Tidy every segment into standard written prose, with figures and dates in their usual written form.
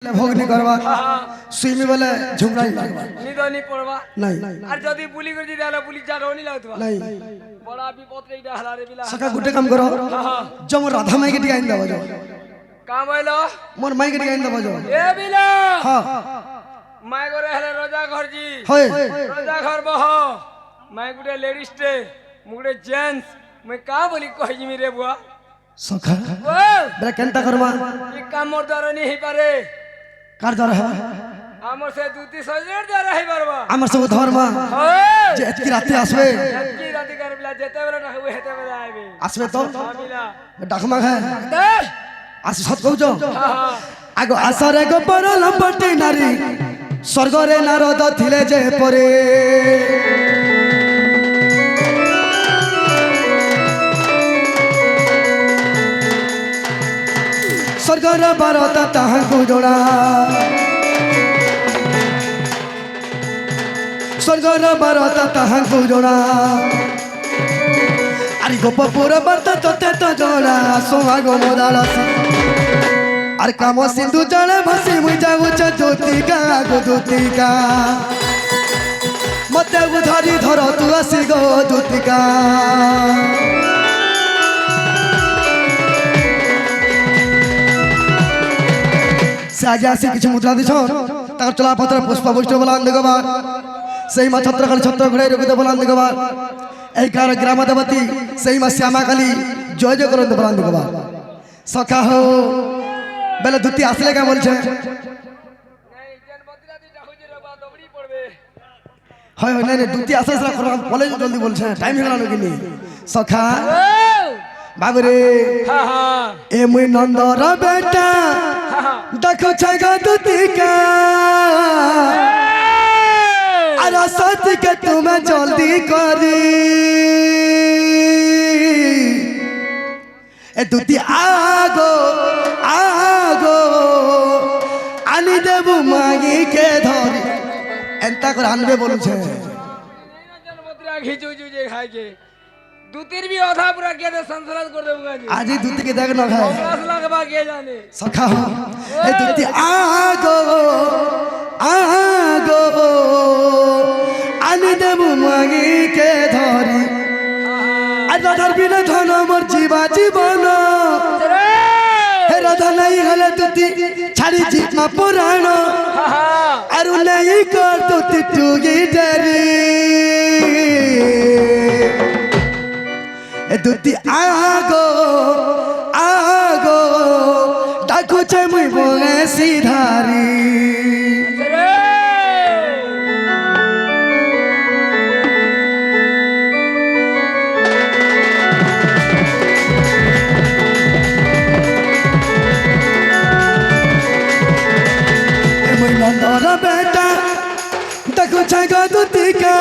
भोग नहीं करवा सुई बोले झुमरा नहीं लगवा निदो नहीं पड़वा नहीं আর যদি পুলি করে দিলে হলো পুলি যা রনি লাগতবা नहीं বড় বিপদ রেইটা হালারে বিলা सका गुटे काम करो जो मोर राधा माई के टिका इन दबो जो কাম হইলো मोर माई के टिका इन दबो जो এ বিলা हां মাই করে হলে রোজা ঘরজি होय রোজা ঘর বহ মাই গুটে লেডিস তে মুগড়ে জেন্টস মই কা বলি কই জিমি রে বুয়া सका ও बेरा केनता करवा ই কাম মোর দ্বারা নি হই পারে कार द्वारा है আমার সে দুতি সজের দ্বারা হই পারবা আমার सब धर्म ওই जे एतकी राते आसबे কি রাতি করে বিলা যেতে বেলা না হই হেতে বেলা আইবে आसबे तो বিলা डाकमा है দে आस सत कहू जो হ্যাঁ आगो आसरे गो परल पटे नारी स्वर्गरे नारद थिले जे परे स्वर्गर बारत ताहांकु जोड़ा स्वर्गर बारत ताहांकु जोड़ा अरे गोपपुर बर्त तोते तो जोड़ा सोहागो मोदालसी अरे काम सिंधु जड़े भसी मुई जाऊ ज्योतिका गो ज्योतिका मते उधरी धर तू आसी गो ज्योतिका से आज आसी किछु मुद्रा दिछन ताकर चला पत्र पुष्प पुष्ट बलान देगबार सेही मा छत्र खाली छत्र घड़े रखिते बलान देगबार एही कार ग्राम देवती सेही मा श्यामा काली जय जय करन बलान देगबार सखा हो बेले दुती आसले का बोलछे नहीं जन बदला दी जाहुजी रे बा दबड़ी पड़बे হয় হয় নাই দুতি আসে সরা করবা কলেজ জলদি বলছে টাইম হয়ে গেল নাকি সখা বাবরে हां हां এ মুই নন্দর বেটা দেখো ছাগা দুতিকা আর সত কে তুমি জলদি করি এ দুতি আগো আগো আনি দেবু মাগি কে ধরি এন্তা করে আনবে বলছে जन बदला घिचू जू जे खाई के दूतिर भी आधा पूरा के दे संसार कर देबगा जी आज ही दूती के देख न खाए 10 लाख बा के जाने सखा हो ए दूती আগো আগো আনি দেবু মাগি কে ধরি আর রাধার বিনা ধন মোর জীবা জীবন হে রাধা নাই হলে দুতি ছাড়ি জীবন পুরাণ আর নাই কর দুতি টুগি ডেরি এ দুতি আগো আগো ডাকুছে মুই বলে সিধারি এ মুই নন্দর বেটা ডাকুছে গো দুতিকা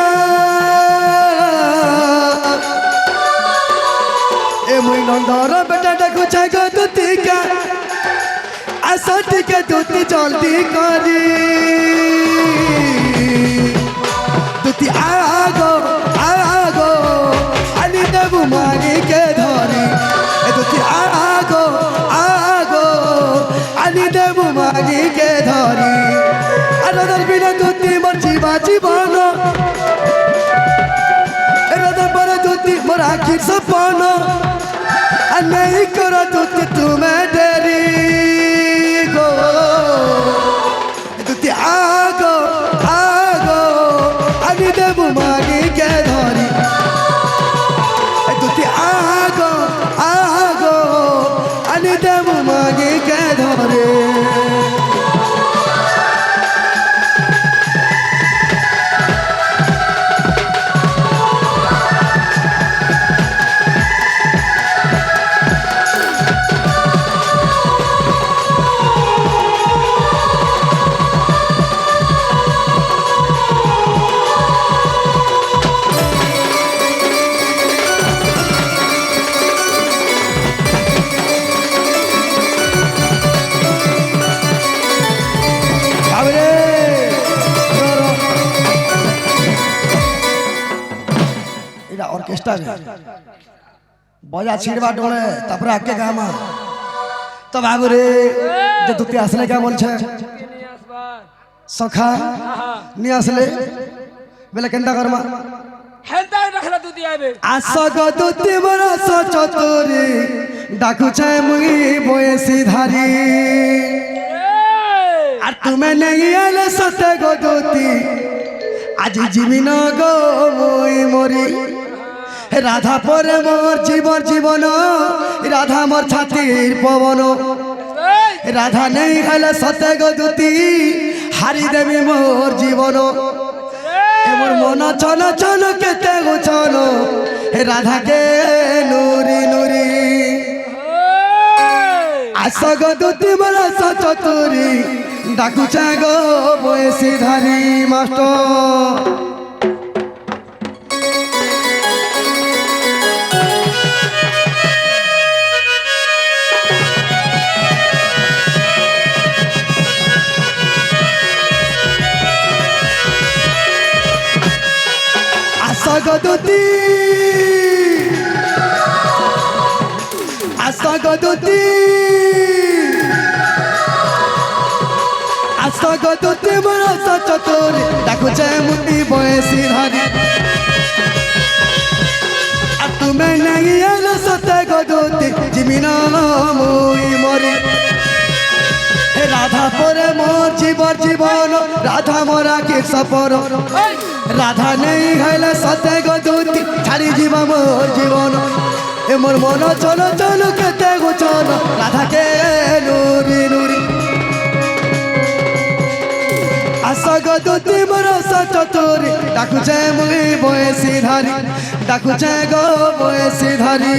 এ মুই নন্দর বেটা ডাকুছে গো দুতিকা আসতিকে দুতি জলদি করি দুতি আগো আগো আনি দেবু মাগি কে ধরি এ দুতি আগো আগো আনি দেবু মাগি কে ধরি আর রাধার বিনা দুতি মোর জীবা জীবন এ রাধার পরে দুতি মোর আখির সপন আর নেই করো দুতি তুমি দেরি গো দুতি আগো আগো আমি দেবু মাগি কে ধরি দুতি আগো আগো আমি দেবু মাগি কে ধরে ऑर्केस्ट्रा बजा छिड़वा डोले तपरा के गामा তো বাবু রে যে দুটি আসলে কে বলছে নিয়ে আসবার সখা নিয়ে আসলে বেলা কেনটা করমা হেলতা রাখলা দুধ আইবে আসগ দুটি বরস চতুরি ডাকুছে মুই বয়সী ধারি আর তুমি নেই এলে সতে গো দুটি আজি জীবিন গো মুই মরি রাধা পরে মোর জীবন রাধা মোর ছাতির পবন রাধা নেই হেলে সতে গো দুটি হারি দেবী মোর জীবন মোর মন ছন ছন কেতে গোছন রাধাকে নুরি নুরি আসগ দুটি বরস চতুরি ডাকুছে গো বয়সী ধারি মাস্টার আসগ দুটি আসগ দুটি আসগ দুটি বরস চতুরি ডাকুছে মুটি বয়সী ধারি আর তুমি নেই এলো সতে গো দুটি জীবিন মুই মরি রাধা পরে মোর জীবন রাধা মোরা কে সপর রাধা নেই হইলে সতে গো দুটি ছাড়ি ଯିବା মোর জীবন এ মোর মন চলো চলো কেতে গোচন রাধাকে নুরি নুরি আসগ দুটি বরস চতুরি ডাকুছে মুই বয়সী ধারি ডাকুছে গো বয়সী ধারি